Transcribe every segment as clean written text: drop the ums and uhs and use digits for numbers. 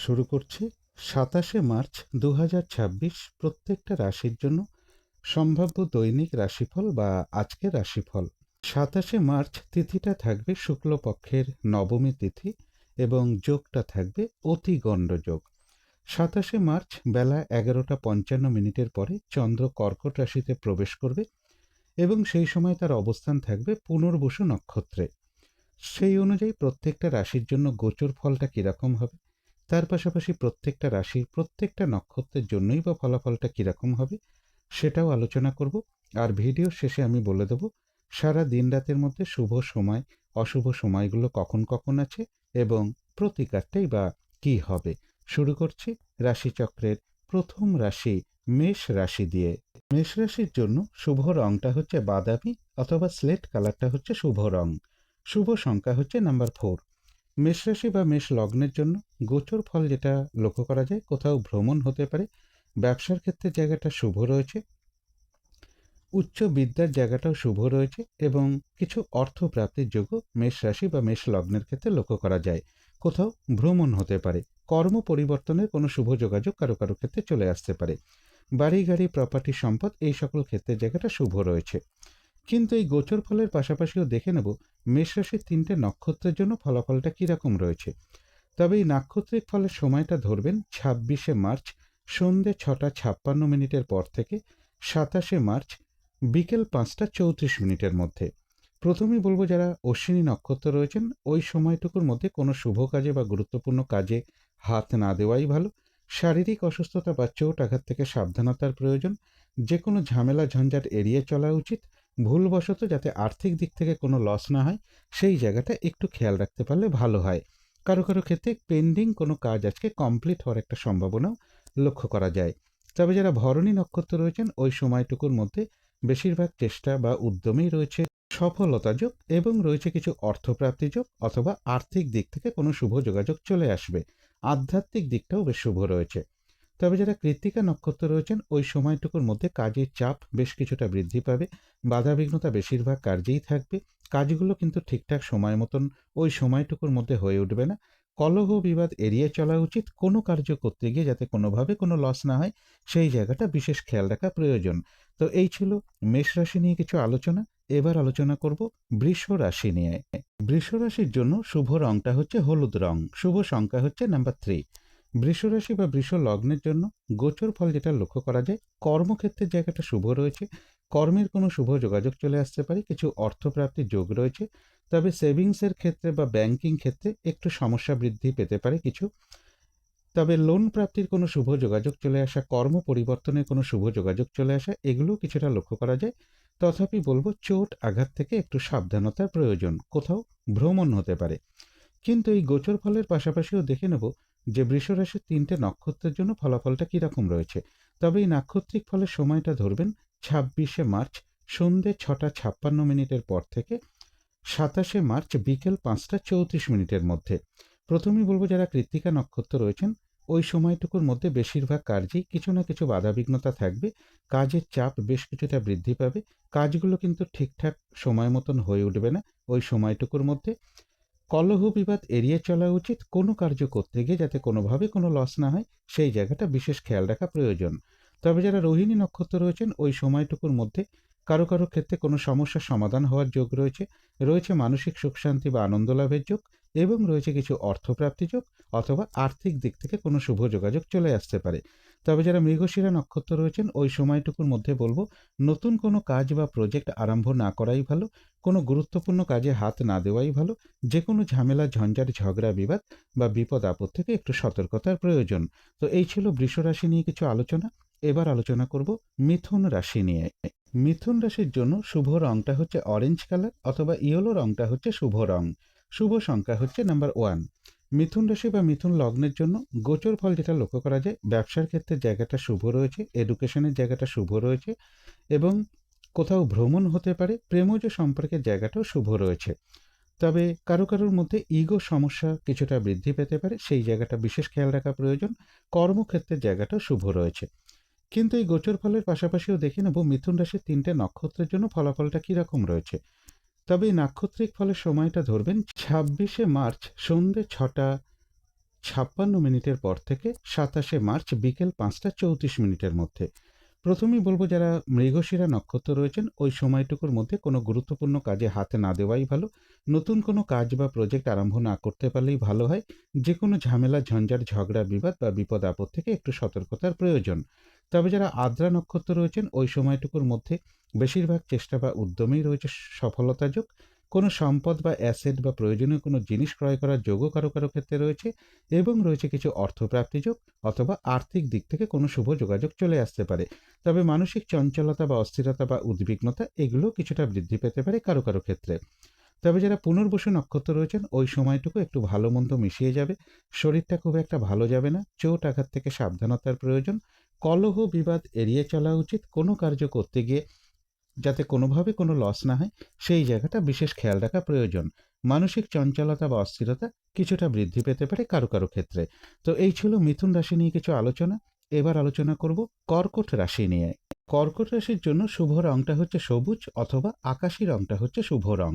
শুরু করছি ২৭শে মার্চ ২০২৬ প্রত্যেকটা রাশির জন্য সম্ভাব্য দৈনিক রাশিফল বা আজকের রাশিফল। ২৭শে মার্চ তিথিটা থাকবে শুক্লপক্ষের নবমী তিথি এবং যোগটা থাকবে অতিগণ্ড যোগ। ২৭শে মার্চ বেলা ১১টা ৫৫ পরে চন্দ্র কর্কট রাশিতে প্রবেশ করবে এবং সেই সময় তার অবস্থান থাকবে পুনর্বসু নক্ষত্রে। সেই অনুযায়ী প্রত্যেকটা রাশির জন্য গোচর ফলটা কীরকম হবে, তার পাশাপাশি প্রত্যেকটা রাশির প্রত্যেকটা নক্ষত্রের জন্যই বা ফলাফলটা কীরকম হবে সেটাও আলোচনা করব। আর ভিডিওর শেষে আমি বলে দেব সারা দিন রাতের মধ্যে শুভ সময় অশুভ সময়গুলো কখন কখন আছে এবং প্রতিকারটাই বা কী হবে। শুরু করছি রাশিচক্রের প্রথম রাশি মেষ রাশি দিয়ে। মেষ রাশির জন্য শুভ রংটা হচ্ছে বাদামি অথবা স্লেট কালারটা হচ্ছে শুভ রং। শুভ সংখ্যা হচ্ছে নাম্বার 4। মেষ রাশি বা মেষ লগ্নের জন্য গোচর ফল যেটা লক্ষ্য করা যায়, কোথাও ভ্রমণ হতে পারে, ব্যবসার ক্ষেত্রে জায়গাটা শুভ রয়েছে, উচ্চ বিদ্যার জায়গাটাও শুভ রয়েছে এবং কিছু অর্থ প্রাপ্তির যোগ্য মেষ রাশি বা মেষ লগ্নের ক্ষেত্রে লক্ষ্য করা যায়। কোথাও ভ্রমণ হতে পারে, কর্ম পরিবর্তনের কোনো শুভ যোগাযোগ কারো কারো ক্ষেত্রে চলে আসতে পারে, বাড়ি গাড়ি প্রপার্টি সম্পদ এই সকল ক্ষেত্রের জায়গাটা শুভ রয়েছে। কিন্তু এই গোচর ফলের পাশাপাশিও দেখে নেব মেষ রাশির ৩টে নক্ষত্রের জন্য ফলাফলটা কীরকম রয়েছে। তবে এই নাক্ষত্রিক ফলের সময়টা ধরবেন ২৬শে মার্চ সন্ধ্যে ৬টা ৫৬ পর থেকে ২৭শে মার্চ বিকেল ৫টা ৩৪ মধ্যে। প্রথমেই বলবো যারা অশ্বিনী নক্ষত্র রয়েছেন ওই সময়টুকুর মধ্যে কোনো শুভ কাজে বা গুরুত্বপূর্ণ কাজে হাত না দেওয়াই ভালো। শারীরিক অসুস্থতা বা চোট আঘাত থেকে সাবধানতার প্রয়োজন। যে কোনো ঝামেলা ঝঞ্ঝাট এড়িয়ে চলা উচিত। ভুলবশত যাতে আর্থিক দিক থেকে কোনো লস না হয় সেই জায়গাটা একটু খেয়াল রাখতে পারলে ভালো হয়। কারো কারো ক্ষেত্রে পেন্ডিং কোনো কাজ আজকে কমপ্লিট হওয়ার একটা সম্ভাবনাও লক্ষ্য করা যায়। তবে যারা ভরণী নক্ষত্র রয়েছেন ওই সময়টুকুর মধ্যে বেশিরভাগ চেষ্টা বা উদ্যমেই রয়েছে সফলতা যোগ এবং রয়েছে কিছু অর্থপ্রাপ্তি যোগ অথবা আর্থিক দিক থেকে কোনো শুভ যোগাযোগ চলে আসবে। আধ্যাত্মিক দিকটাও বেশ শুভ রয়েছে। তবে যারা কৃত্তিকা নক্ষত্র রয়েছেন ওই সময়টুকুর মধ্যে কাজের চাপ বেশ কিছুটা বৃদ্ধি পাবে, বাধাবিঘ্নতা বেশিরভাগ কার্যেই থাকবে, কাজগুলো কিন্তু ঠিকঠাক সময় মতন ওই সময়টুকুর মধ্যে হয়ে উঠবে না। কলহ বিবাদ এড়িয়ে চলা উচিত, কোনো কার্য করতে গিয়ে যাতে কোনোভাবে কোনো লস না হয় সেই জায়গাটা বিশেষ খেয়াল রাখা প্রয়োজন। তো এই ছিল মেষ রাশি নিয়ে কিছু আলোচনা। এবার আলোচনা করব বৃষ রাশি নিয়ে। বৃষ রাশির জন্য শুভ রংটা হচ্ছে হলুদ রং, শুভ সংখ্যা হচ্ছে নাম্বার 3। বৃষ রাশি বা বৃষ লগ্নের জন্য গোচর ফল যেটা লক্ষ্য করা যায়, কর্মক্ষেত্রের জায়গাটা শুভ রয়েছে, কর্মের কোনো শুভ যোগাযোগ চলে আসতে পারে, কিছু অর্থপ্রাপ্তির যোগ রয়েছে। তবে সেভিংসের ক্ষেত্রে বা ব্যাংকিং ক্ষেত্রে একটু সমস্যা বৃদ্ধি পেতে পারে কিছু। তবে লোন প্রাপ্তির কোনো শুভ যোগাযোগ চলে আসা, কর্ম পরিবর্তনের কোনো শুভ যোগাযোগ চলে আসা, এগুলো কিছুটা লক্ষ্য করা যায়। তথাপি বলবো চোট আঘাত থেকে একটু সাবধানতার প্রয়োজন, কোথাও ভ্রমণ হতে পারে। কিন্তু এই গোচর ফলের পাশাপাশিও দেখে নেব যে বৃষ রাশির ৩টে নক্ষত্রের জন্য ফলাফলটা কীরকম রয়েছে। তবে এই নাক্ষত্রিক ফলের সময়টা ধরবেন ২৬শে মার্চ সন্ধ্যে ৬টা ৫৬ পর থেকে ২৭শে মার্চ বিকেল ৫টা ৩৪ মধ্যে। প্রথমেই বলবো যারা কৃত্তিকা নক্ষত্র রয়েছেন ওই সময়টুকুর মধ্যে বেশিরভাগ কার্যেই কিছু না কিছু বাধাবিঘ্নতা থাকবে, কাজের চাপ বেশ কিছুটা বৃদ্ধি পাবে, কাজগুলো কিন্তু ঠিকঠাক সময় মতন হয়ে উঠবে না ওই সময়টুকুর মধ্যে। কলহ বিবাদ এড়িয়ে চলা উচিত, কোনো কার্য করতে গিয়ে যাতে কোনোভাবে কোনো লস না হয় সেই জায়গাটা বিশেষ খেয়াল রাখা প্রয়োজন। তবে যারা রোহিণী নক্ষত্র রয়েছেন ওই সময়টুকুর মধ্যে কারো কারো ক্ষেত্রে কোনো সমস্যার সমাধান হওয়ার যোগ রয়েছে, রয়েছে মানসিক সুখ শান্তি বা আনন্দ লাভের যোগ এবং রয়েছে কিছু অর্থপ্রাপ্তি যোগ অথবা আর্থিক দিক থেকে কোনো শুভ যোগাযোগ চলে আসতে পারে। তবে যারা মৃগশিরা নক্ষত্র রয়েছেন ওই সময়টুকুর মধ্যে বলবো নতুন কোনো কাজ বা প্রজেক্ট আরম্ভ না করাই ভালো, কোনো গুরুত্বপূর্ণ কাজে হাত না দেওয়াই ভালো। যে কোনো ঝামেলা ঝঞ্ঝাট ঝগড়া বিবাদ বা বিপদ আপদ থেকে একটু সতর্কতার প্রয়োজন। তো এই ছিল বৃষ রাশি নিয়ে কিছু আলোচনা। এবার আলোচনা করব মিথুন রাশি নিয়ে। মিথুন রাশির জন্য শুভ রংটা হচ্ছে অরেঞ্জ কালার অথবা ইয়েলো রংটা হচ্ছে শুভ রং। শুভ সংখ্যা হচ্ছে নাম্বার 1। মিথুন রাশি বা মিথুন লগ্নের জন্য গোচর ফল যেটা লক্ষ্য করা যায়, ব্যবসার ক্ষেত্রে জায়গাটা শুভ রয়েছে, এডুকেশনের জায়গাটা শুভ রয়েছে এবং কোথাও ভ্রমণ হতে পারে, প্রেমজ সম্পর্কের জায়গাটাও শুভ রয়েছে। তবে কারো কারোর মধ্যে ইগো সমস্যা কিছুটা বৃদ্ধি পেতে পারে, সেই জায়গাটা বিশেষ খেয়াল রাখা প্রয়োজন। কর্মক্ষেত্রের জায়গাটাও শুভ রয়েছে। কিন্তু এই গোচর ফলের পাশাপাশিও দেখে নেব মিথুন রাশির ৩টে নক্ষত্রের জন্য ফলাফলটা কীরকম রয়েছে। তবে এই নাক্ষত্রিক ফলের সময়টা ধরবেন ২৬শে মার্চ সন্ধ্যে 56 পর থেকে 27 মার্চ বিকেল 5টা 34 মধ্যে। প্রথমেই বলবো যারা মৃগশিরা নক্ষত্র রয়েছেন ওই সময়টুকুর মধ্যে কোনো গুরুত্বপূর্ণ কাজে হাত না দেওয়াই ভালো। নতুন কোনো কাজ বা প্রজেক্ট আরম্ভ না করতে পারলেই ভালো হয়। যে কোনো ঝামেলা, ঝঞ্ঝাট, ঝগড়া, বিবাদ বা বিপদ আপদ থেকে একটু সতর্কতার প্রয়োজন। তবে যারা আদ্রা নক্ষত্র রয়েছেন ওই সময়টুকুর মধ্যে বেশিরভাগ চেষ্টা বা উদ্যমেই রয়েছে সফলতা যোগ। কোনো সম্পদ বা অ্যাসেট বা প্রয়োজনীয় কোনো জিনিস ক্রয় করার যোগও কারো কারো ক্ষেত্রে রয়েছে, এবং রয়েছে কিছু অর্থপ্রাপ্তি যোগ, অথবা আর্থিক দিক থেকে কোনো শুভ যোগাযোগ চলে আসতে পারে। তবে মানসিক চঞ্চলতা বা অস্থিরতা বা উদ্বিগ্নতা এগুলো কিছুটা বৃদ্ধি পেতে পারে কারো কারো ক্ষেত্রে। তবে যারা পুনর্বসু নক্ষত্র রয়েছেন ওই সময়টুকু একটু ভালো মন্দ মিশিয়ে যাবে। শরীরটা খুব একটা ভালো যাবে না, চোট আঘাত থেকে সাবধানতার প্রয়োজন। কলহ বিবাদ এড়িয়ে চলা উচিত। কোনো কার্য করতে গিয়ে যাতে কোনোভাবে কোনো লস না হয় সেই জায়গাটা বিশেষ খেয়াল রাখা প্রয়োজন। মানসিক চঞ্চলতা বা অস্থিরতা কিছুটা বৃদ্ধি পেতে পারে কারো কারো ক্ষেত্রে। তো এই ছিল মিথুন রাশি নিয়ে কিছু আলোচনা। এবার আলোচনা করব কর্কট রাশি নিয়ে। কর্কট রাশির জন্য শুভ রংটা হচ্ছে সবুজ, অথবা আকাশি রংটা হচ্ছে শুভ রং।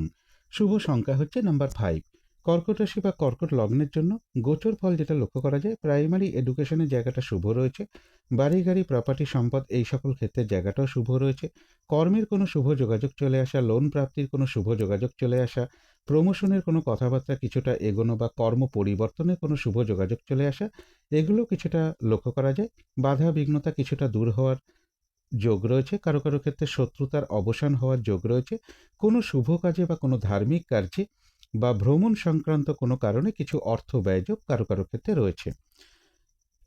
শুভ সংখ্যা হচ্ছে নাম্বার 5। কর্কট রাশি বা কর্কট লগ্নের জন্য গোচর ফল যেটা লক্ষ্য করা যায়, প্রাইমারি এডুকেশনের জায়গাটা শুভ রয়েছে। বাড়ি গাড়ি প্রপার্টি সম্পদ এই সকল ক্ষেত্রের জায়গাটাও শুভ রয়েছে। কর্মের কোনো শুভ যোগাযোগ চলে আসা, লোন প্রাপ্তির কোনো শুভ যোগাযোগ চলে আসা, প্রমোশনের কোনো কথাবার্তা কিছুটা এগোনো বা কর্ম পরিবর্তনের কোনো শুভ যোগাযোগ চলে আসা, এগুলো কিছুটা লক্ষ্য করা যায়। বাধা বিঘ্নতা কিছুটা দূর হওয়ার যোগ রয়েছে। কারো কারো ক্ষেত্রে শত্রুতার অবসান হওয়ার যোগ রয়েছে। কোনো শুভ কাজে বা কোনো ধার্মিক কার্যে বা ভ্রমণ সংক্রান্ত কোনো কারণে কিছু অর্থ ব্যয়যোগ কারো কারো ক্ষেত্রে রয়েছে।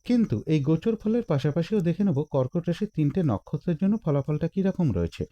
কিন্তু এই গোচর ফলের পাশাপাশিও দেখে নেব কর্কট রাশির 3টে নক্ষত্রের জন্য ফলাফলটা কীরকম রয়েছে।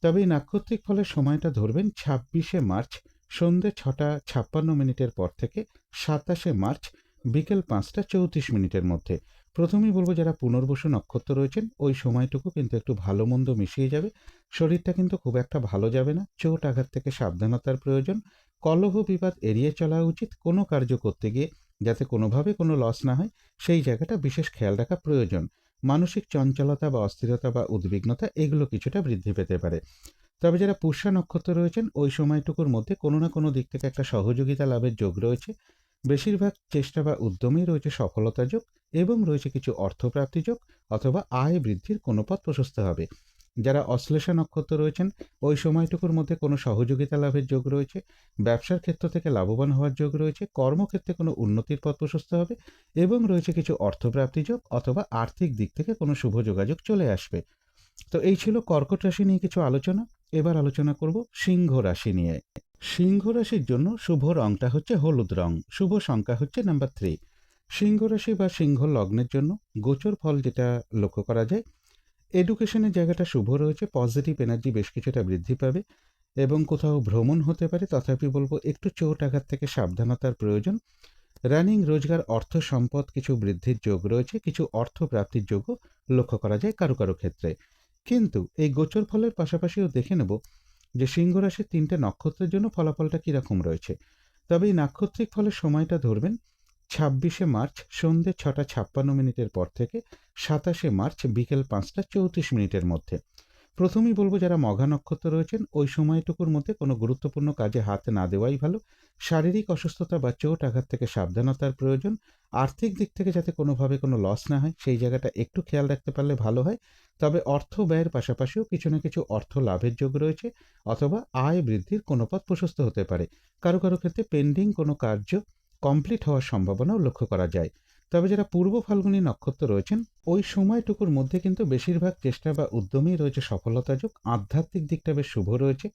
তবে এই নাক্ষত্রিক ফলের সময়টা ধরবেন 26 মার্চ সন্ধ্যে 6টা 56 পর থেকে 27 মার্চ বিকেল 5টা 34 মধ্যে। প্রথমেই বলবো যারা পুনর্বসু নক্ষত্র রয়েছেন ওই সময়টুকু কিন্তু একটু ভালো মন্দ মিশিয়ে যাবে। শরীরটা কিন্তু খুব একটা ভালো যাবে না, চোট আঘাত থেকে সাবধানতার প্রয়োজন। কলহ বিবাদ এড়িয়ে চলা উচিত। কোনো কার্য করতে গিয়ে যাতে কোনোভাবে কোনো লস না হয় সেই জায়গাটা বিশেষ খেয়াল রাখা প্রয়োজন। মানসিক চঞ্চলতা বা অস্থিরতা বা উদ্বিগ্নতা এগুলো কিছুটা বৃদ্ধি পেতে পারে। তবে যারা পুষ্যা নক্ষত্র রয়েছেন ওই সময়টুকুর মধ্যে কোনো না কোনো দিক থেকে একটা সহযোগিতা লাভের যোগ রয়েছে। বেশিরভাগ চেষ্টা বা উদ্যমেই রয়েছে সফলতা যোগ, এবং রয়েছে কিছু অর্থপ্রাপ্তি যোগ, অথবা আয় বৃদ্ধির কোনো পথ প্রশস্ত হবে। যারা অশ্লেষা নক্ষত্র রয়েছেন ওই সময়টুকুর মধ্যে কোনো সহযোগিতা লাভের যোগ রয়েছে। ব্যবসার ক্ষেত্র থেকে লাভবান হওয়ার যোগ রয়েছে। কর্মক্ষেত্রে কোনো উন্নতির পথ প্রশস্ত হবে, এবং রয়েছে কিছু অর্থপ্রাপ্তি যোগ, অথবা আর্থিক দিক থেকে কোনো শুভ যোগাযোগ চলে আসবে। তো এই ছিল কর্কট রাশি নিয়ে কিছু আলোচনা। এবার আলোচনা করব সিংহ রাশি নিয়ে। সিংহ রাশির জন্য শুভ রংটা হচ্ছে হলুদ রং। শুভ সংখ্যা হচ্ছে নাম্বার 3। সিংহ রাশি বা সিংহ লগ্নের জন্য গোচর ফল যেটা লক্ষ্য করা যায়, এডুকেশনের জায়গাটা শুভ রয়েছে। পজিটিভ এনার্জি বেশ কিছুটা বৃদ্ধি পাবে, এবং কোথাও ভ্রমণ হতে পারে। তথাপি বলবো একটু চোট আঘাত থেকে সাবধানতার প্রয়োজন। রানিং রোজগার, অর্থ সম্পদ কিছু বৃদ্ধির যোগ রয়েছে। কিছু অর্থ প্রাপ্তির যোগও লক্ষ্য করা যায় কারো কারো ক্ষেত্রে। কিন্তু এই গোচর ফলের পাশাপাশিও দেখে নেব যে সিংহ রাশির 3টে নক্ষত্রের জন্য ফলাফলটা কীরকম রয়েছে। তবে এই নাক্ষত্রিক ফলের সময়টা ধরবেন 26 মার্চ সন্ধ্যে 6টা 56 পর থেকে 27 মার্চ বিকেল 5টা 34 মধ্যে। প্রথমেই বলবো যারা মঘা নক্ষত্র রয়েছেন ওই সময়টুকুর মধ্যে কোনো গুরুত্বপূর্ণ কাজে হাত না দেওয়াই ভালো। শারীরিক অসুস্থতা বা চোট আঘাত থেকে সাবধানতার প্রয়োজন। আর্থিক দিক থেকে যাতে কোনোভাবে কোনো লস না হয় সেই জায়গাটা একটু খেয়াল রাখতে পারলে ভালো হয়। তবে অর্থ ব্যয়ের পাশাপাশিও কিছু না কিছু অর্থ লাভের যোগ রয়েছে, অথবা আয় বৃদ্ধির কোনো পথ প্রশস্ত হতে পারে। কারো কারো ক্ষেত্রে পেন্ডিং কোনো কার্য কমপ্লিট হওয়ার সম্ভাবনাও লক্ষ্য করা যায়। তবে যারা পূর্ব ফাল্গুনী নক্ষত্র রয়েছেন ওই সময়টুকুর মধ্যে কিন্তু বেশিরভাগ চেষ্টা বা উদ্যমেই রয়েছে সফলতা যোগ। আধ্যাত্মিক দিকটা বেশ শুভ রয়েছে।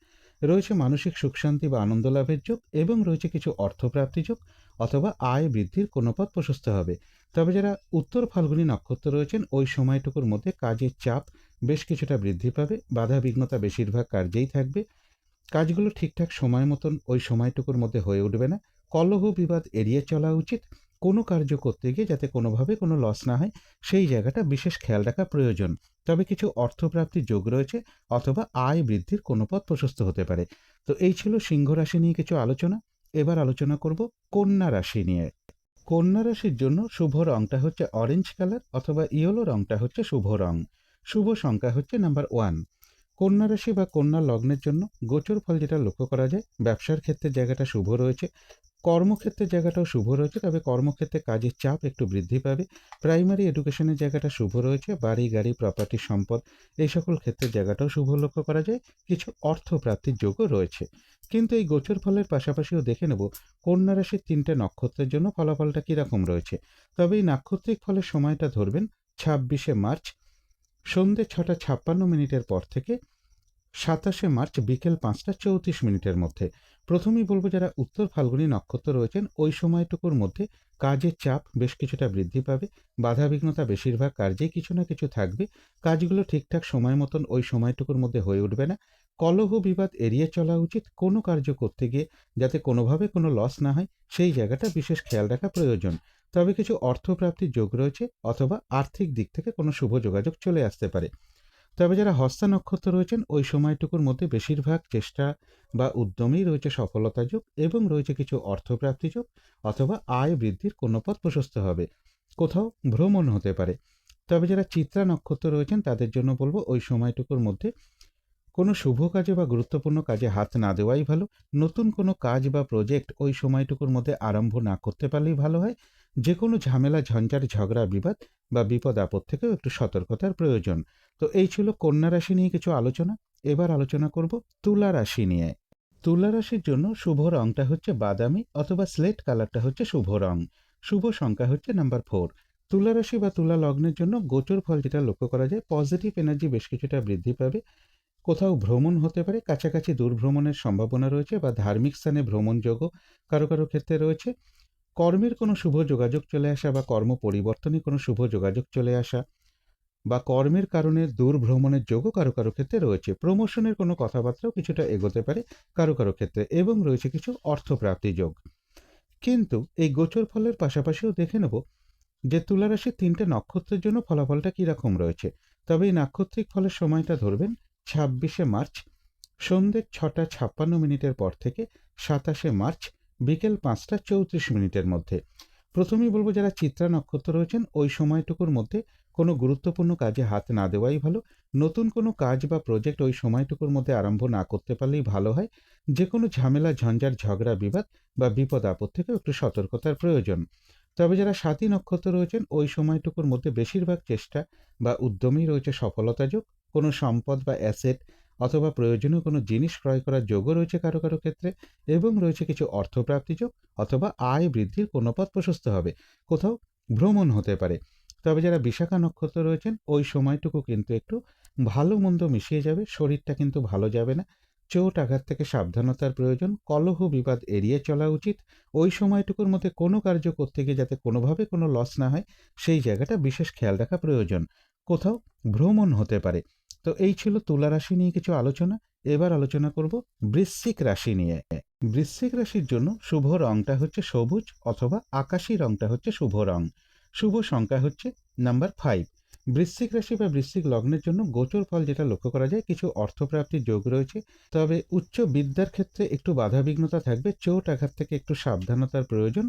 রয়েছে মানসিক সুখ শান্তি বা আনন্দ লাভের যোগ, এবং রয়েছে কিছু অর্থপ্রাপ্তি যোগ, অথবা আয় বৃদ্ধির কোনো পথ প্রশস্ত হবে। তবে যারা উত্তর ফাল্গুনী নক্ষত্র রয়েছেন ওই সময়টুকুর মধ্যে কাজের চাপ বেশ কিছুটা বৃদ্ধি পাবে। বাধা বিঘ্নতা বেশিরভাগ কার্যেই থাকবে। কাজগুলো ঠিকঠাক সময় মতন ওই সময়টুকুর মধ্যে হয়ে উঠবে না। কলহ বিবাদ এড়িয়ে চলা উচিত। কোনো কার্য করতে গিয়ে যাতে কোনোভাবে কোনো লস না হয় সেই জায়গাটা বিশেষ খেয়াল রাখা প্রয়োজন। তবে কিছু অর্থপ্রাপ্তির যোগ রয়েছে, অথবা আয় বৃদ্ধির কোনো পথ প্রশস্ত হতে পারে। তো এই ছিল সিংহ রাশি নিয়ে কিছু আলোচনা। এবার আলোচনা করব কন্যা রাশি নিয়ে। কন্যা রাশির জন্য শুভ রংটা হচ্ছে অরেঞ্জ কালার, অথবা ইয়েলো রংটা হচ্ছে শুভ রং। শুভ সংখ্যা হচ্ছে নাম্বার 1। কন্যা রাশি বা কন্যা লগ্নের জন্য গোচর ফল যেটা লক্ষ্য করা যায়, ব্যবসার ক্ষেত্রে জায়গাটা শুভ রয়েছে। কর্মক্ষেত্রের জায়গাটাও শুভ রয়েছে, তবে কর্মক্ষেত্রে কাজের চাপ একটু বৃদ্ধি পাবে। প্রাইমারি এডুকেশনের জায়গাটা শুভ রয়েছে, বাড়ি গাড়ি প্রপার্টি সম্পদ এই সকল ক্ষেত্রের জায়গাটাও শুভ লক্ষ্য করা যায়। কিছু অর্থ প্রাপ্তির যোগও রয়েছে। কিন্তু এই গোচর ফলের পাশাপাশিও দেখে নেব কন্যা রাশির ৩টে নক্ষত্রের জন্য ফলাফলটা কীরকম রয়েছে। তবে এই নাক্ষত্রিক ফলের সময়টা ধরবেন ২৬শে মার্চ সন্ধ্যে ৬টা ৫৬ মিনিটের পর থেকে ২৭শে মার্চ বিকেল ৫টা ৩৪ মিনিটের মধ্যে। প্রথমেই বলব, যারা উত্তর ফাল্গুনী নক্ষত্র রয়েছেন ওই সময়টুকুর মধ্যে কাজের চাপ বেশ কিছুটা বৃদ্ধি পাবে। বাধাবিঘ্নতা বেশিরভাগ কার্যেই কিছু না কিছু থাকবে। কাজগুলো ঠিকঠাক সময় মতন ওই সময়টুকুর মধ্যে হয়ে উঠবে না। কলহ বিবাদ এড়িয়ে চলা উচিত। কোনো কার্য করতে গিয়ে যাতে কোনোভাবে কোনো লস না হয় সেই জায়গাটা বিশেষ খেয়াল রাখা প্রয়োজন। তবে কিছু অর্থপ্রাপ্তির যোগ রয়েছে, অথবা আর্থিক দিক থেকে কোনো শুভ যোগাযোগ চলে আসতে পারে। তবে যারা হস্তা নক্ষত্র রয়েছেন ওই সময়টুকুর মধ্যে বেশিরভাগ চেষ্টা বা উদ্যমেই রয়েছে সফলতা যোগ, এবং রয়েছে কিছু অর্থপ্রাপ্তি যোগ, অথবা আয় বৃদ্ধির কোনো পথ প্রশস্ত হবে। কোথাও ভ্রমণ হতে পারে। তবে যারা চিত্রা নক্ষত্র রয়েছেন তাদের জন্য বলবো ওই সময়টুকুর মধ্যে কোনো শুভ কাজে বা গুরুত্বপূর্ণ কাজে হাত না দেওয়াই ভালো। নতুন কোনো কাজ বা প্রজেক্ট ওই সময়টুকুর মধ্যে আরম্ভ না করতে পারলেই ভালো হয়। যে কোনো ঝামেলা ঝঞ্ঝাট ঝগড়া বিবাদ বা বিপদ আপদ থেকেও একটু সতর্কতার প্রয়োজন। তো এই ছিল কন্যা রাশি নিয়ে কিছু আলোচনা। এবার আলোচনা করব তুলা রাশি নিয়ে। তুলা রাশির জন্য শুভ রংটা হচ্ছে বাদামি অথবা স্লেট কালারটা হচ্ছে শুভ রং। শুভ সংখ্যা হচ্ছে নাম্বার 4। তুলা রাশি বা তুলা লগ্নের জন্য গোচর ফল যেটা লক্ষ্য করা যায়, পজিটিভ এনার্জি বেশ কিছুটা বৃদ্ধি পাবে। কোথাও ভ্রমণ হতে পারে, কাছাকাছি দূর ভ্রমণের সম্ভাবনা রয়েছে, বা ধার্মিক স্থানে ভ্রমণযোগও কারো কারো ক্ষেত্রে রয়েছে। কর্মের কোনো শুভ যোগাযোগ চলে আসা বা কর্ম পরিবর্তনে কোনো শুভ যোগাযোগ চলে আসা, বা কর্মের কারণে দূর ভ্রমণের যোগও কারো কারো ক্ষেত্রে রয়েছে। প্রমোশনের কোনো কথাবার্তাও কিছুটা এগোতে পারে কারো কারো ক্ষেত্রে, এবং রয়েছে কিছু অর্থপ্রাপ্তি যোগ। কিন্তু এই গোচর ফলের পাশাপাশিও দেখে নেব যে তুলা রাশির ৩টে নক্ষত্রের জন্য ফলাফলটা কীরকম রয়েছে। তবে এই নাক্ষত্রিক ফলের সময়টা ধরবেন ২৬শে মার্চ সন্ধ্যে ৬টা ৫৬ মিনিটের পর থেকে ২৭শে মার্চ বিকেল ৫টা ৩৪ মিনিটের মধ্যে। প্রথমেই বলবো, যারা চিত্রা নক্ষত্র রয়েছেন ওই সময়টুকুর মধ্যে কোনো গুরুত্বপূর্ণ কাজে হাত না দেওয়াই ভালো। নতুন কোনো কাজ বা প্রজেক্ট ওই সময়টুকুর মধ্যে আরম্ভ না করতে পারলেই ভালো হয়। যে কোনো ঝামেলা ঝঞ্ঝাট ঝগড়া বিবাদ বা বিপদ আপদ থেকেও একটু সতর্কতার প্রয়োজন। তবে যারা স্বাতী নক্ষত্র রয়েছেন ওই সময়টুকুর মধ্যে বেশিরভাগ চেষ্টা বা উদ্যমেই রয়েছে সফলতা যোগ। কোনো সম্পদ বা অ্যাসেট অথবা প্রয়োজনীয় কোনো জিনিস ক্রয় করার যোগও রয়েছে কারো কারো ক্ষেত্রে, এবং রয়েছে কিছু অর্থপ্রাপ্তি যোগ, অথবা আয় বৃদ্ধির কোনো পথ প্রশস্ত হবে। কোথাও ভ্রমণ হতে পারে। তবে যারা বিশাখা নক্ষত্র রয়েছেন ওই সময়টুকু কিন্তু একটু ভালো মন্দ মিশিয়ে যাবে। শরীরটা কিন্তু ভালো যাবে না। চোট আঘাত থেকে সাবধানতার প্রয়োজন। কলহ বিবাদ এড়িয়ে চলা উচিত। ওই সময়টুকুর মধ্যে কোনো কার্য করতে গিয়ে যাতে কোনোভাবে কোনো লস না হয় সেই জায়গাটা বিশেষ খেয়াল রাখা প্রয়োজন। কোথাও ভ্রমণ হতে পারে। তো এই ছিল তুলা রাশি নিয়ে কিছু আলোচনা। এবার আলোচনা করব বৃশ্চিক রাশি নিয়ে। বৃশ্চিক রাশির জন্য শুভ রংটা হচ্ছে সবুজ অথবা আকাশী রংটা হচ্ছে শুভ রং। শুভ সংখ্যা হচ্ছে নাম্বার 5। বৃশ্চিক রাশি বা বৃশ্চিক লগ্নের জন্য গোচর ফল যেটা লক্ষ্য করা যায়, কিছু অর্থপ্রাপ্তির যোগ রয়েছে। তবে উচ্চ বিদ্যার ক্ষেত্রে একটু বাধাবিঘ্নতা থাকবে। চোট আঘাত থেকে একটু সাবধানতার প্রয়োজন।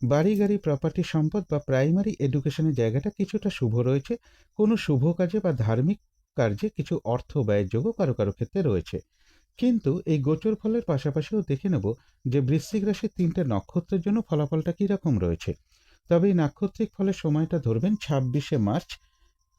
বাড়ি গাড়ি প্রপার্টি সম্পদ বা প্রাইমারি এডুকেশনের জায়গাটা কিছুটা শুভ রয়েছে। কোনো শুভ কাজে বা ধার্মিক কার্যে কিছু অর্থ ব্যয়ের যোগও কারো কারো ক্ষেত্রে রয়েছে। কিন্তু এই গোচর ফলের পাশাপাশিও দেখে নেব যে বৃশ্চিক রাশির ৩টে নক্ষত্রের জন্য ফলাফলটা কীরকম রয়েছে। তবে এই নাক্ষত্রিক ফলের সময়টা ধরবেন ২৬শে মার্চ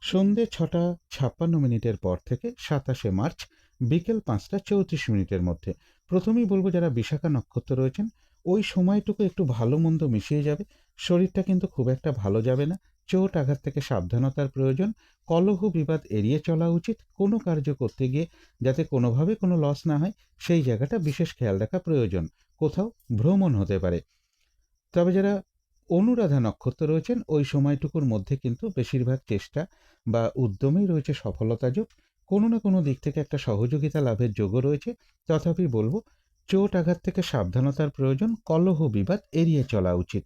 সন্ধ্যে ৬টা ৫৬ মিনিটের পর থেকে ২৭শে মার্চ বিকেল ৫টা ৩৪ মিনিটের মধ্যে। প্রথমেই বলবো, যারা বিশাখা নক্ষত্র রয়েছেন ওই সময়টুকু একটু ভালো মন্দ মিশিয়ে যাবে। শরীরটা কিন্তু খুব একটা ভালো যাবে না। চোট আঘাত থেকে সাবধানতার প্রয়োজন। কলহ বিবাদ এড়িয়ে চলা উচিত। কোনো কার্য করতে গিয়ে যাতে কোনোভাবে কোনো লস না হয় সেই জায়গাটা বিশেষ খেয়াল রাখা প্রয়োজন। কোথাও ভ্রমণ হতে পারে। তবে যারা অনুরাধা নক্ষত্র রয়েছেন ওই সময়টুকুর মধ্যে কিন্তু বেশিরভাগ চেষ্টা বা উদ্যমেই রয়েছে সফলতা যোগ। কোনো না কোনো দিক থেকে একটা সহযোগিতা লাভের যোগও রয়েছে। তথাপি বলবো, চোট আঘাত থেকে সাবধানতার প্রয়োজন। কলহ বিবাদ এড়িয়ে চলা উচিত।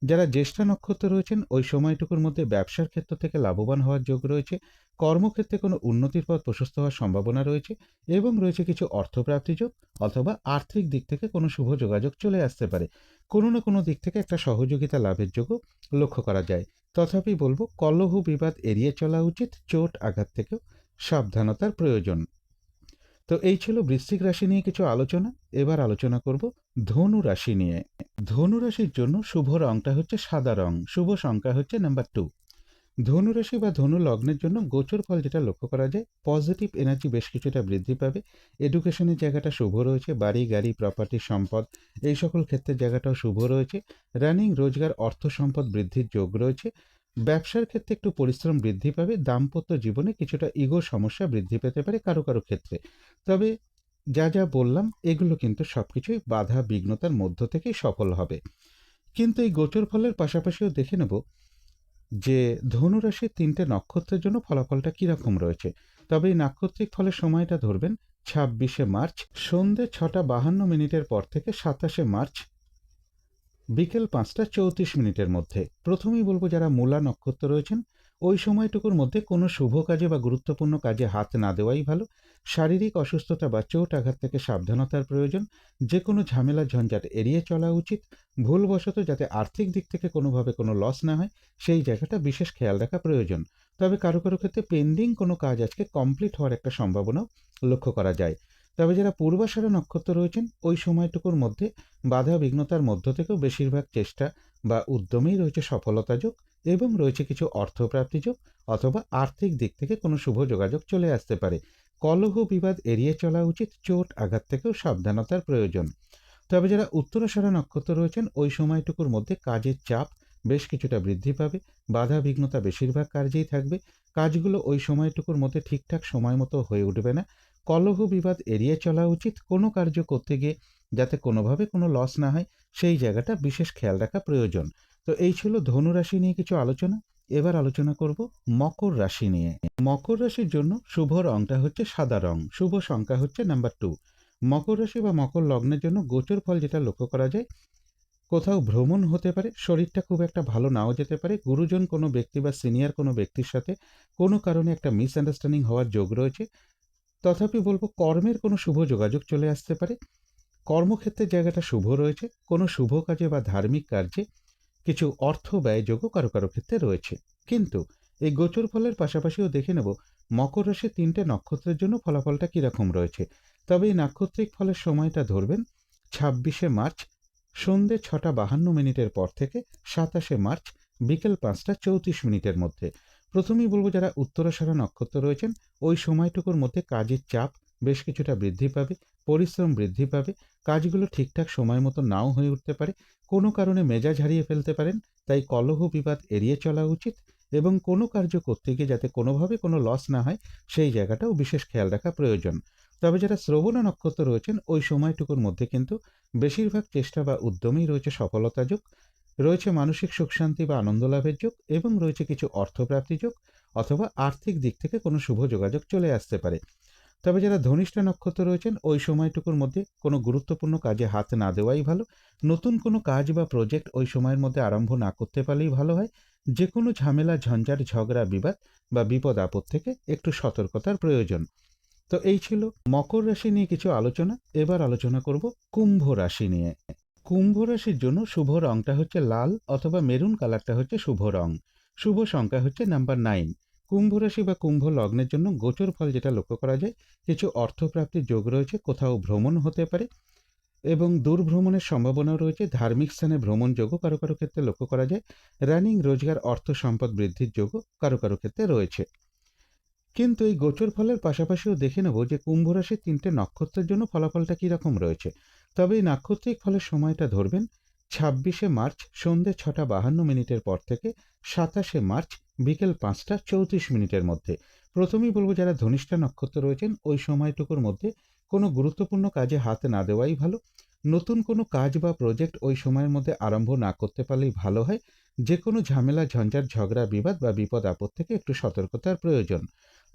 যারা জ্যেষ্ঠা নক্ষত্র রয়েছেন ওই সময়টুকুর মধ্যে ব্যবসার ক্ষেত্র থেকে লাভবান হওয়ার যোগ রয়েছে। কর্মক্ষেত্রে কোনো উন্নতির পথ প্রশস্ত হওয়ার সম্ভাবনা রয়েছে, এবং রয়েছে কিছু অর্থপ্রাপ্তি যোগ, অথবা আর্থিক দিক থেকে কোনো শুভ যোগাযোগ চলে আসতে পারে। কোনো না কোনো দিক থেকে একটা সহযোগিতা লাভের যোগও লক্ষ্য করা যায়। তথাপি বলবো, কলহ বিবাদ এড়িয়ে চলা উচিত। চোট আঘাত থেকেও সাবধানতার প্রয়োজন। তো এই ছিল বৃশ্চিক রাশি নিয়ে কিছু আলোচনা। এবার আলোচনা করব ধনু রাশি নিয়ে। ধনু রাশির জন্য শুভ রংটা হচ্ছে সাদা রং, শুভ সংখ্যা হচ্ছে নাম্বার 2। ধনু রাশি বা ধনু লগ্নের জন্য গোচর ফল যেটা লক্ষ্য করা যায়, পজিটিভ এনার্জি বেশ কিছুটা বৃদ্ধি পাবে। এডুকেশনের জায়গাটা শুভ রয়েছে, বাড়ি গাড়ি প্রপার্টি সম্পদ এই সকল ক্ষেত্রের জায়গাটাও শুভ রয়েছে। রানিং রোজগার অর্থ সম্পদ বৃদ্ধির যোগ রয়েছে। ব্যবসার ক্ষেত্রে একটু পরিশ্রম বৃদ্ধি পাবে। দাম্পত্য জীবনে কিছুটা ইগো সমস্যা বৃদ্ধি পেতে পারে কারো কারো ক্ষেত্রে। তবে যা যা বললাম এগুলো কিন্তু সবকিছুই বাধা বিঘ্নতার মধ্য থেকেই সফল হবে। কিন্তু এই গোচর ফলের পাশাপাশিও দেখে নেব যে ধনুরাশির ৩টে নক্ষত্রের জন্য ফলাফলটা কিরকম রয়েছে। তবে এই নাক্ষত্রিক ফলের সময়টা ধরবেন ২৬শে মার্চ সন্ধ্যে ৬টা ৫২ মিনিটের পর থেকে ২৭শে মার্চ বিকেল ৫টা ৩৪ মিনিটের মধ্যে। প্রথমেই বলবো যারা মূলা নক্ষত্র রয়েছেন ওই সময়টুকুর মধ্যে কোনো শুভ কাজে বা গুরুত্বপূর্ণ কাজে হাত না দেওয়াই ভালো। শারীরিক অসুস্থতা বা চোট আঘাত থেকে সাবধানতার প্রয়োজন। যে কোনো ঝামেলা ঝঞ্ঝাট এড়িয়ে চলা উচিত। ভুলবশত যাতে আর্থিক দিক থেকে কোনোভাবে কোনো লস না হয় সেই জায়গাটা বিশেষ খেয়াল রাখা প্রয়োজন। তবে কারো কারো ক্ষেত্রে পেন্ডিং কোনো কাজ আজকে কমপ্লিট হওয়ার একটা সম্ভাবনাও লক্ষ্য করা যায়। তবে যারা পূর্বাষাঢ়া নক্ষত্র রয়েছেন ওই সময়টুকুর মধ্যে বাধা বিঘ্নতার মধ্য থেকেও বেশিরভাগ চেষ্টা বা উদ্যমেই রয়েছে সফলতা যোগ এবং রয়েছে কিছু অর্থপ্রাপ্তি যোগ অথবা আর্থিক দিক থেকে কোনো শুভ যোগাযোগ চলে আসতে পারে। কলহ বিবাদ এড়িয়ে চলা উচিত। চোট আঘাত থেকেও সাবধানতার প্রয়োজন। তবে যারা উত্তরাষাঢ়া নক্ষত্র রয়েছেন ওই সময়টুকুর মধ্যে কাজের চাপ বেশ কিছুটা বৃদ্ধি পাবে। বাধা বিঘ্নতা বেশিরভাগ কার্যেই থাকবে। কাজগুলো ওই সময়টুকুর মধ্যে ঠিকঠাক সময় মতো হয়ে উঠবে না। কলহ বিবাদ এড়িয়ে চলা উচিত। কোনো কার্য করতে গিয়ে যাতে কোনোভাবে কোনো লস না হয় সেই জায়গাটা বিশেষ খেয়াল রাখা প্রয়োজন। তো এই ছিল ধনু রাশি নিয়ে কিছু আলোচনা। এবার আলোচনা করব মকর রাশি নিয়ে। মকর রাশির জন্য শুভ রংটা হচ্ছে সাদা রং, শুভ সংখ্যা হচ্ছে নাম্বার 2। মকর রাশি বা মকর লগ্নের জন্য গোচর ফল যেটা লক্ষ্য করা যায়, কোথাও ভ্রমণ হতে পারে, শরীরটা খুব একটা ভালো নাও যেতে পারে, গুরুজন কোনো ব্যক্তি বা সিনিয়র কোনো ব্যক্তির সাথে কোনো কারণে একটা মিসআন্ডারস্ট্যান্ডিং হওয়ার যোগ রয়েছে। তথাপি বলবো কর্মের কোনো শুভ যোগাযোগ চলে আসতে পারে। কর্মক্ষেত্রের জায়গাটা শুভ রয়েছে। কোনো শুভ কাজে বা ধার্মিক কার্যে কিছু অর্থ ব্যয়যোগও কারো কারো ক্ষেত্রে রয়েছে। কিন্তু এই গোচর ফলের পাশাপাশিও দেখে নেব মকর রাশির ৩টে নক্ষত্রের জন্য ফলাফলটা কীরকম রয়েছে। তবে এই নাক্ষত্রিক ফলের সময়টা ধরবেন ২৬শে মার্চ সন্ধ্যে ৬টা ৫২ মিনিটের পর থেকে ২৭শে মার্চ বিকেল ৫টা ৩৪ মিনিটের মধ্যে। প্রথমেই বলবো যারা উত্তরাষাঢ়া নক্ষত্র রয়েছেন ওই সময়টুকুর মধ্যে কাজের চাপ বেশ কিছুটা বৃদ্ধি পাবে, পরিশ্রম বৃদ্ধি পাবে। কাজগুলো ঠিকঠাক সময় মতো নাও হয়ে উঠতে পারে। কোনো কারণে মেজাজ হারিয়ে ফেলতে পারেন। তাই কলহ বিবাদ এড়িয়ে চলা উচিত এবং কোনো কার্য করতে গিয়ে যাতে কোনোভাবে কোনো লস না হয় সেই জায়গাটাও বিশেষ খেয়াল রাখা প্রয়োজন। তবে যারা শ্রবণা নক্ষত্র রয়েছেন ওই সময়টুকুর মধ্যে কিন্তু বেশিরভাগ চেষ্টা বা উদ্যমেই রয়েছে সফলতা যোগ, রয়েছে মানসিক সুখ শান্তি বা আনন্দ লাভের যোগ এবং রয়েছে কিছু অর্থপ্রাপ্তি যোগ অথবা আর্থিক দিক থেকে কোনো শুভ যোগাযোগ চলে আসতে পারে। তবে যারা ধনিষ্ঠা নক্ষত্র রয়েছেন ওই সময়টুকুর মধ্যে কোনো গুরুত্বপূর্ণ কাজে হাত না দেওয়াই ভালো। নতুন কোনো কাজ বা প্রজেক্ট ওই সময়ের মধ্যে আরম্ভ না করতে পারলেই ভালো হয়। যে কোনো ঝামেলা ঝঞ্ঝাট ঝগড়া বিবাদ বা বিপদ আপদ থেকে একটু সতর্কতার প্রয়োজন। তো এই ছিল মকর রাশি নিয়ে কিছু আলোচনা। এবার আলোচনা করব কুম্ভ রাশি নিয়ে। কুম্ভ রাশির জন্য শুভ রংটা হচ্ছে লাল অথবা মেরুন কালারটা হচ্ছে শুভ রং। শুভ সংখ্যা হচ্ছে নাম্বার 9। কুম্ভ রাশি বা কুম্ভ লগ্নের জন্য গোচর ফল যেটা লক্ষ্য করা যায়, কিছু অর্থপ্রাপ্তির যোগ রয়েছে, কোথাও ভ্রমণ হতে পারে এবং দূর ভ্রমণের সম্ভাবনাও রয়েছে। ধার্মিক স্থানে ভ্রমণ যোগও কারো কারো ক্ষেত্রে লক্ষ্য করা যায়। রানিং রোজগার অর্থ সম্পদ বৃদ্ধির যোগও কারো কারো ক্ষেত্রে রয়েছে। কিন্তু এই গোচর ফলের পাশাপাশিও দেখে নেব যে কুম্ভ রাশির ৩টে নক্ষত্রের জন্য ফলাফলটা কীরকম রয়েছে। তবে এই নাক্ষত্রিক ফলের সময়টা ধরবেন ২৬শে মার্চ সন্ধ্যে ৬টা ৫২ মিনিটের পর থেকে ২৭শে মার্চ বিকেল ৫টা ৩৪ মিনিটের মধ্যে। প্রথমেই বলবো যারা ধনিষ্ঠা নক্ষত্র রয়েছেন ওই সময়টুকুর মধ্যে কোনো গুরুত্বপূর্ণ কাজে হাত না দেওয়াই ভালো। নতুন কোনো কাজ বা প্রজেক্ট ওই সময়ের মধ্যে আরম্ভ না করতে পারলেই ভালো হয়। যে কোনো ঝামেলা ঝঞ্ঝাট ঝগড়া বিবাদ বা বিপদ আপদ থেকে একটু সতর্কতার প্রয়োজন।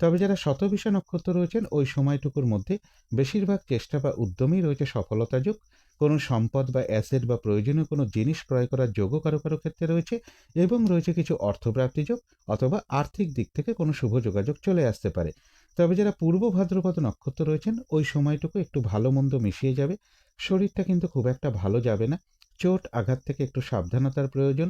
তবে যারা শতবিষা নক্ষত্র রয়েছেন ওই সময়টুকুর মধ্যে বেশিরভাগ চেষ্টা বা উদ্যমেই রয়েছে সফলতা যোগ। কোনো সম্পদ বা অ্যাসেট বা প্রয়োজনীয় কোনো জিনিস ক্রয় করার যোগও কারো কারো ক্ষেত্রে রয়েছে এবং রয়েছে কিছু অর্থপ্রাপ্তি যোগ অথবা আর্থিক দিক থেকে কোনো শুভ যোগাযোগ চলে আসতে পারে। তবে যারা পূর্ব ভাদ্রপদ নক্ষত্র রয়েছেন ওই সময়টুকু একটু ভালো মন্দ মিশিয়ে যাবে। শরীরটা কিন্তু খুব একটা ভালো যাবে না। চোট আঘাত থেকে একটু সাবধানতার প্রয়োজন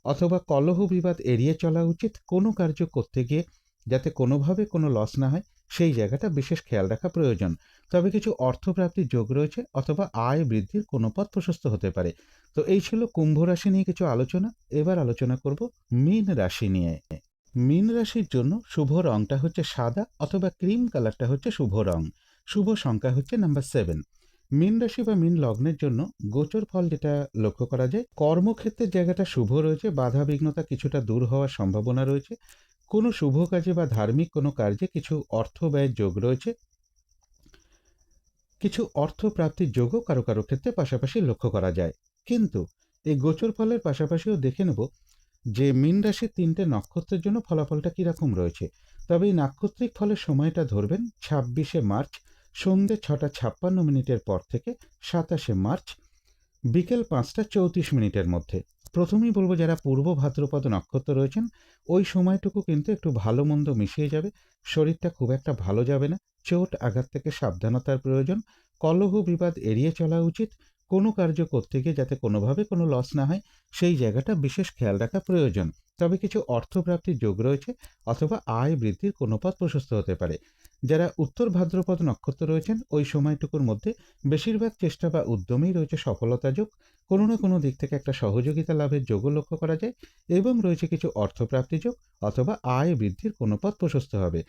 অথবা কলহ বিবাদ এড়িয়ে চলা উচিত। কোনো কার্য করতে গিয়ে যাতে কোনোভাবে কোনো লস না হয় সেই জায়গাটা বিশেষ খেয়াল রাখা প্রয়োজন। তবে কিছু অর্থপ্রাপ্তির যোগ রয়েছে অথবা আয় বৃদ্ধির কোনো পথ প্রশস্ত হতে পারে। তো এই ছিল কুম্ভ রাশি নিয়ে কিছু আলোচনা। এবার আলোচনা করব মীন রাশি নিয়ে। মীন রাশির জন্য শুভ রংটা হচ্ছে সাদা অথবা ক্রিম কালারটা হচ্ছে শুভ রং। শুভ সংখ্যা হচ্ছে নাম্বার 7। মীন রাশি বা মীন লগ্নের জন্য গোচর ফল যেটা লক্ষ্য করা যায়, কর্মক্ষেত্রের জায়গাটা শুভ রয়েছে, বাধা বিঘ্নতা কিছুটা দূর হওয়ার সম্ভাবনা রয়েছে। কোনো শুভ কাজে বা ধার্মিক কোনো কার্যে কিছু অর্থ ব্যয়ের যোগ রয়েছে। কিছু অর্থ প্রাপ্তির যোগও কারো কারো ক্ষেত্রে পাশাপাশি লক্ষ্য করা যায়। কিন্তু এই গোচর ফলের পাশাপাশিও দেখে নেব যে মীন রাশির 3টে নক্ষত্রের জন্য ফলাফলটা কীরকম রয়েছে। তবে এই নাক্ষত্রিক ফলের সময়টা ধরবেন 26শে মার্চ সন্ধ্যে 6:56 পর থেকে 27শে মার্চ বিকেল 5:34 মধ্যে। প্রথমেই বলবো যারা পূর্ব ভাদ্রপদ নক্ষত্র রয়েছেন ওই সময়টুকু কিন্তু একটু ভালো মন্দ মিশিয়ে যাবে। শরীরটা খুব একটা ভালো যাবে না। চোট আঘাত থেকে সাবধানতার প্রয়োজন। কলহ বিবাদ এড়িয়ে চলা উচিত। কোনো কার্য করতে গিয়ে যাতে কোনোভাবে কোনো লস না হয় সেই জায়গাটা বিশেষ খেয়াল রাখা প্রয়োজন। তবে কিছু অর্থপ্রাপ্তির যোগ রয়েছে অথবা আয় বৃদ্ধির কোনো পথ প্রশস্ত হতে পারে। যারা উত্তর ভাদ্রপদ নক্ষত্র রয়েছেন ওই সময়টুকুর মধ্যে বেশিরভাগ চেষ্টা বা উদ্যমেই রয়েছে সফলতা যোগ। কোনো না কোনো দিক থেকে একটা সহযোগিতা লাভের যোগও লক্ষ্য করা যায় এবং রয়েছে কিছু অর্থপ্রাপ্তি যোগ অথবা আয় বৃদ্ধির কোনো পথ প্রশস্ত হবে।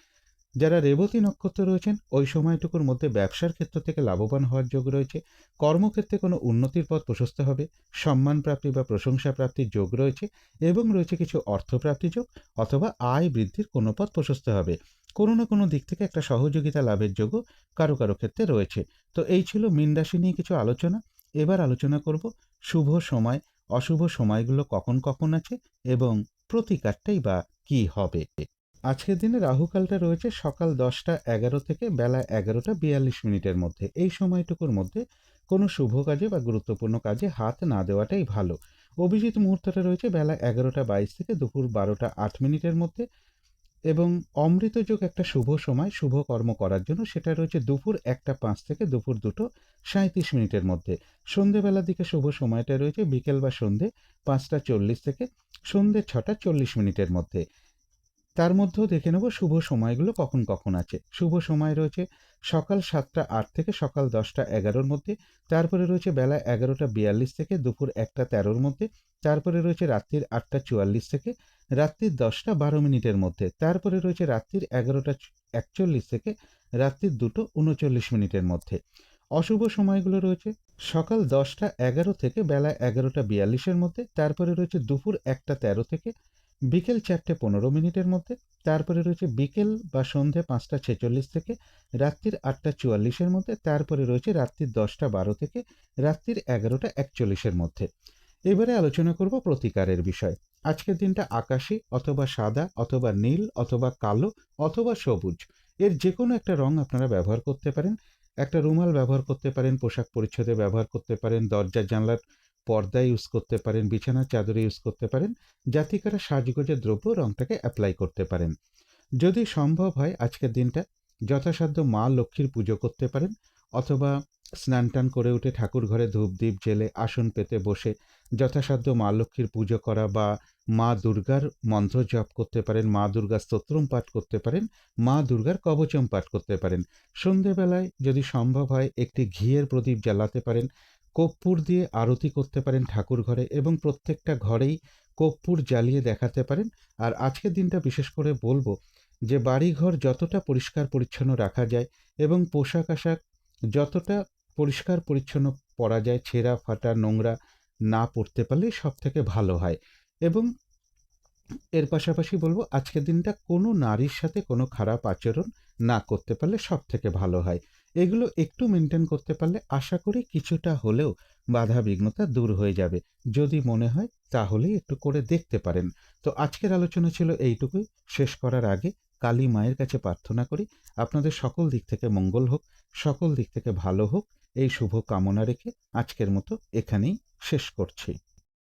যারা রেবতী নক্ষত্র রয়েছেন ওই সময়টুকুর মধ্যে ব্যবসার ক্ষেত্র থেকে লাভবান হওয়ার যোগ রয়েছে। কর্মক্ষেত্রে কোনো উন্নতির পথ প্রশস্ত হবে। সম্মান প্রাপ্তি বা প্রশংসা প্রাপ্তির যোগ রয়েছে এবং রয়েছে কিছু অর্থপ্রাপ্তি যোগ অথবা আয় বৃদ্ধির কোনো পথ প্রশস্ত হবে। কোনো না কোনো দিক থেকে একটা সহযোগিতা লাভের যোগও কারো কারো ক্ষেত্রে রয়েছে। তো এই ছিল মীন রাশি নিয়ে কিছু আলোচনা। এবার আলোচনা করব শুভ সময় অশুভ সময়গুলো কখন কখন আছে এবং প্রতিকারটাই বা কী হবে। আজকের দিনে রাহুকালটা রয়েছে সকাল 10:11 থেকে বেলা 11:42 মধ্যে। এই সময়টুকুর মধ্যে কোনো শুভ কাজে বা গুরুত্বপূর্ণ কাজে হাত না দেওয়াটাই ভালো। অভিজিৎ মুহূর্তটা রয়েছে বেলা 11:22 থেকে দুপুর 12:08 মধ্যে এবং অমৃত যোগ একটা শুভ সময় শুভ কর্ম করার জন্য, সেটা রয়েছে দুপুর 1:05 থেকে দুপুর 2:37 মধ্যে। সন্ধেবেলার দিকে শুভ সময়টা রয়েছে বিকেল বা সন্ধে 5:40 থেকে সন্ধে 6:40 মধ্যে। তার মধ্যেও দেখে নেব শুভ সময়গুলো কখন কখন আছে। শুভ সময় রয়েছে সকাল 7:08 থেকে সকাল 10:11 মধ্যে। তারপরে রয়েছে বেলা 11:42 থেকে দুপুর 1:13 মধ্যে। তারপরে রয়েছে রাত্রির 8:44 থেকে রাত্রির 10:12 মধ্যে। তারপরে রয়েছে রাত্রির 11:41 থেকে রাত্রির 2:39 মধ্যে। অশুভ সময়গুলো রয়েছে সকাল 10:11 থেকে বেলা 11:42 মধ্যে। তারপরে রয়েছে দুপুর 1:13 থেকে বিকেল 4:15 মধ্যে। তারপরে রয়েছে বিকেল বা সন্ধে 5:46 থেকে রাত্রির 8:44 মধ্যে। তারপরে রয়েছে রাত্রির 10:12 থেকে রাত্রির 11:41 মধ্যে। এবারে আলোচনা করব প্রতিকারের বিষয়। আজকের দিনটা আকাশী অথবা সাদা অথবা নীল অথবা কালো অথবা সবুজ, এর যে কোনো একটা রং আপনারা ব্যবহার করতে পারেন। একটা রুমাল ব্যবহার করতে পারেন, পোশাক পরিচ্ছদে ব্যবহার করতে পারেন, দরজা জানলার পর্দায় ইউজ করতে পারেন, বিছানার চাদরে ইউজ করতে পারেন। জাতিকারা সাজগোজের দ্রব্য রংটাকে অ্যাপ্লাই করতে পারেন। যদি সম্ভব হয় আজকের দিনটা যথাসাধ্য মা লক্ষ্মীর পুজো করতে পারেন অথবা স্নান টান করে উঠে ঠাকুর ঘরে ধূপ দ্বীপ জেলে আসন পেতে বসে যথাসাধ্য মা লক্ষ্মীর পুজো করা বা মা দুর্গার মন্ত্র জপ করতে পারেন, মা দুর্গার স্তোত্রম পাঠ করতে পারেন, মা দুর্গার কবচম পাঠ করতে পারেন। সন্ধেবেলায় যদি সম্ভব হয় একটি ঘিয়ের প্রদীপ জ্বালাতে পারেন, কর্পূর দিয়ে আরতি করতে পারেন ঠাকুর ঘরে এবং প্রত্যেকটা ঘরেই কর্পূর জ্বালিয়ে দেখাতে পারেন। আর আজকের দিনটা বিশেষ করে বলবো যে বাড়িঘর যতটা পরিষ্কার পরিচ্ছন্ন রাখা যায় এবং পোশাক আশাক যতটা পরিষ্কার পরিচ্ছন্ন পরা যায়, ছেঁড়া ফাটা নোংরা না পড়তে পারলে সব থেকে ভালো হয়। এবং এর পাশাপাশি বলবো আজকের দিনটা কোনো নারীর সাথে কোনো খারাপ আচরণ না করতে পারলে সব থেকে ভালো হয়। এগুলো একটু মেনটেন করতে পারলে আশা করি কিছুটা হলেও বাধা বিঘ্নতা দূর হয়ে যাবে। যদি মনে হয় তাহলেই একটু করে দেখতে পারেন। তো আজকের আলোচনা ছিল এইটুকুই। শেষ করার আগে কালী মায়ের কাছে প্রার্থনা করি আপনাদের সকল দিক থেকে মঙ্গল হোক, সকল দিক থেকে ভালো হোক, এই শুভ কামনা রেখে আজকের মতো এখানেই শেষ করছি।